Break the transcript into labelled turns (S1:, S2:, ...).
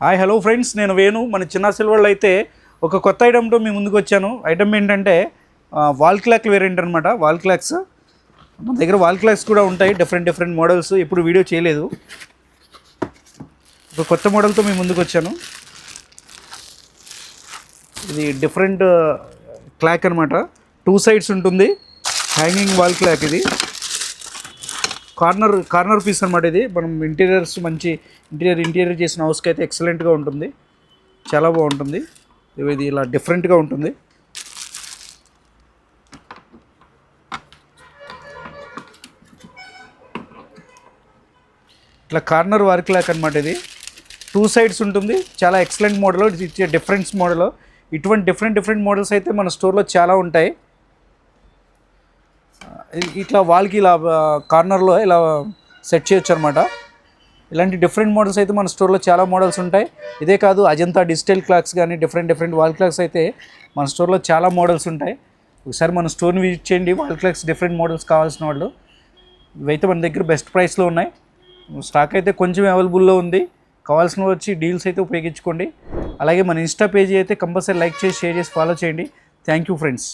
S1: Hi hello friends, నేను వేణు. మన చిన్న సిల్వర్లో అయితే ఒక కొత్త ఐటమ్తో మీ ముందుకు వచ్చాను. ఐటమ్ ఏంటంటే వాల్ క్లాక్ వేరియంట్ అనమాట. వాల్ క్లాక్స్ మన దగ్గర వాల్ క్లాక్స్ కూడా ఉంటాయి, డిఫరెంట్ మోడల్స్. ఇప్పుడు వీడియో చేయలేదు, ఒక కొత్త మోడల్తో మీ ముందుకు వచ్చాను. ఇది డిఫరెంట్ క్లాక్ అనమాట. 2 సైడ్స్ ఉంటుంది, హ్యాంగింగ్ వాల్ క్లాక్. ఇది కార్నర్ పీస్ అనమాట. ఇది మనం ఇంటీరియర్స్ మంచి ఇంటీరియర్ చేసిన హౌస్కి అయితే ఎక్సలెంట్గా ఉంటుంది, చాలా బాగుంటుంది. ఇది ఇలా డిఫరెంట్గా ఉంటుంది. ఇట్లా కార్నర్ వర్క్ లాక్ అనమాట. ఇది 2 సైడ్స్ ఉంటుంది, చాలా ఎక్సలెంట్ మోడల్. ఇది డిఫరెంట్ మోడల్. ఇటువంటి డిఫరెంట్ మోడల్స్ అయితే మన స్టోర్లో చాలా ఉంటాయి. ఇట్లా వాల్కి ఇలా కార్నర్లో ఇలా సెట్ చేయొచ్చు అనమాట. ఇలాంటి డిఫరెంట్ మోడల్స్ అయితే మన స్టోర్లో చాలా మోడల్స్ ఉంటాయి. ఇదే కాదు, అజంతా డిజిటల్ క్లాక్స్ కానీ డిఫరెంట్ వాల్ క్లాక్స్ అయితే మన స్టోర్లో చాలా మోడల్స్ ఉంటాయి. ఒకసారి మన స్టోర్ని విజిట్ చేయండి. వాల్ క్లాక్స్ డిఫరెంట్ మోడల్స్ కావాల్సిన వాళ్ళు ఇవైతే మన దగ్గర బెస్ట్ ప్రైస్లో ఉన్నాయి. స్టాక్ అయితే కొంచెం అవైలబుల్లో ఉంది. కావాల్సిన వచ్చి డీల్స్ అయితే ఉపయోగించుకోండి. అలాగే మన ఇన్స్టా పేజీ అయితే కంపల్సరీ లైక్ చేసి షేర్ చేసి ఫాలో చేయండి. Thank you friends.